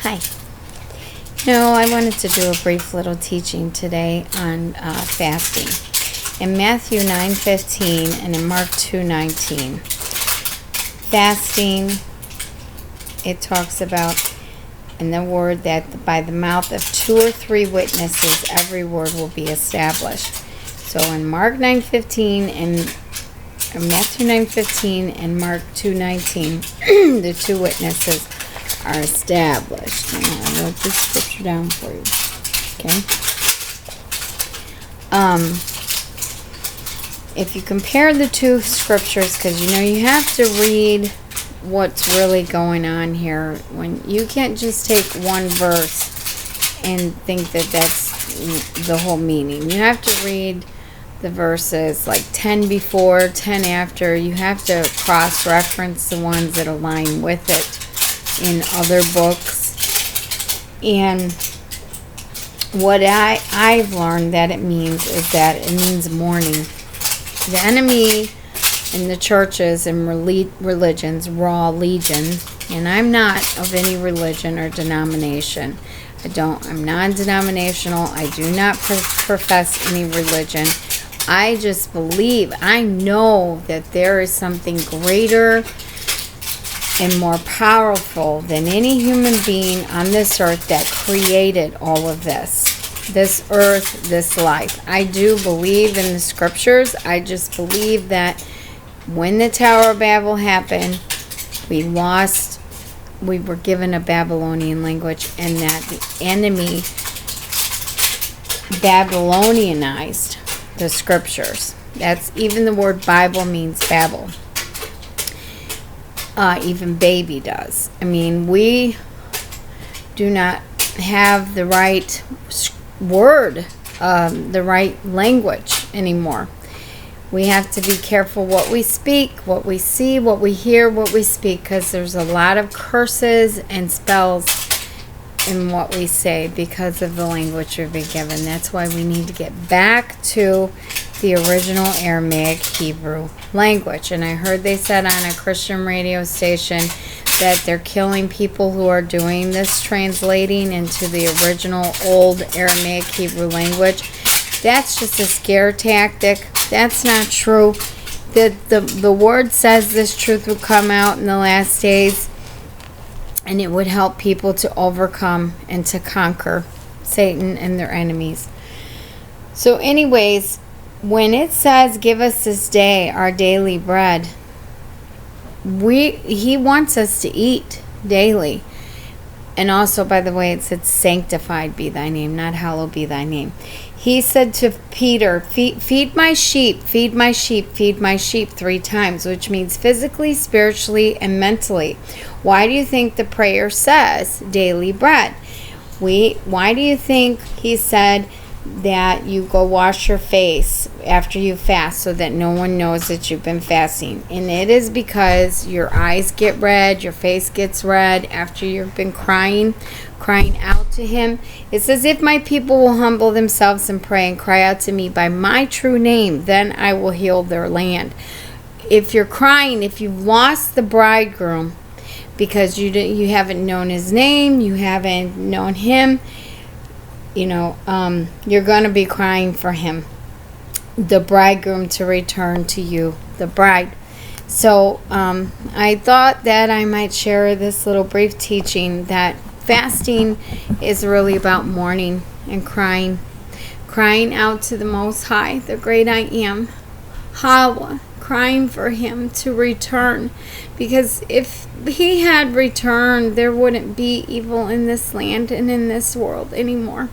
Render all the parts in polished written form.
Hi. No, I wanted to do a brief little teaching today on fasting. In Matthew 9:15 and in Mark 2:19, fasting, it talks about in the word that by the mouth of 2 or 3 witnesses, every word will be established. So in Mark 9:15 and Matthew 9:15 and Mark 2:19, the 2 witnesses are established. I wrote this scripture down for you. Okay. If you compare the 2 scriptures, because you have to read what's really going on here. When you can't just take one verse and think that that's the whole meaning. You have to read the verses like 10 before, 10 after. You have to cross-reference the ones that align with it in other books. And what I've learned that it means is that it means mourning. The enemy in the churches and religions, raw legion, and I'm not of any religion or denomination. I'm non-denominational. I do not profess any religion. I just believe, I know that there is something greater and more powerful than any human being on this earth that created all of this earth, this life. I do believe in the scriptures. I just believe that when the Tower of Babel happened, we were given a Babylonian language, and that the enemy Babylonianized the scriptures. That's even the word Bible means Babel. Even baby does. I mean, we do not have the right word, the right language anymore. We have to be careful what we speak, what we see, what we hear, what we speak, because there's a lot of curses and spells in what we say because of the language we've been given. That's why we need to get back to the original Aramaic Hebrew language. And I heard they said on a Christian radio station that they're killing people who are doing this, translating into the original old Aramaic Hebrew language. That's just a scare tactic. That's not true. The word says this truth will come out in the last days, and it would help people to overcome and to conquer Satan and their enemies. So anyways, when it says, give us this day our daily bread, he wants us to eat daily. And also, by the way, it said, sanctified be thy name, not hallowed be thy name. He said to Peter, feed my sheep, feed my sheep, feed my sheep 3 times, which means physically, spiritually, and mentally. Why do you think the prayer says daily bread? Why do you think he said that you go wash your face after you fast so that no one knows that you've been fasting? And it is because your eyes get red, your face gets red after you've been crying out to him. It says, if my people will humble themselves and pray and cry out to me by my true name, then I will heal their land. If you're crying, if you've lost the bridegroom because you haven't known his name, you haven't known him, you're going to be crying for him, the bridegroom, to return to you, the bride. So I thought that I might share this little brief teaching that fasting is really about mourning and crying out to the Most High, the great I Am, Hawa, crying for him to return. Because if he had returned, there wouldn't be evil in this land and in this world anymore.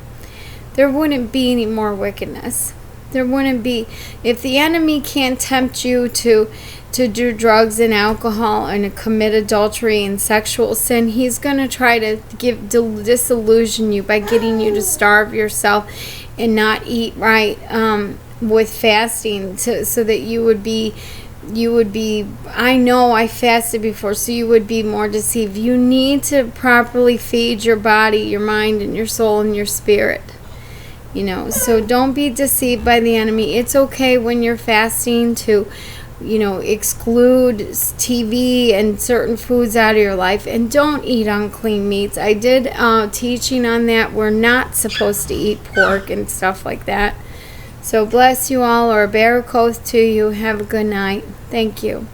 There wouldn't be any more wickedness. There wouldn't be. If the enemy can't tempt you to do drugs and alcohol and commit adultery and sexual sin, he's going to try to disillusion you by getting you to starve yourself and not eat right with fasting, so that you would be, I know I fasted before, so you would be more deceived. You need to properly feed your body, your mind, and your soul and your spirit. So don't be deceived by the enemy. It's okay when you're fasting to exclude TV and certain foods out of your life, and don't eat unclean meats. I did teaching on that. We're not supposed to eat pork and stuff like that. So bless you all, or Barracoth to you. Have a good night. Thank you.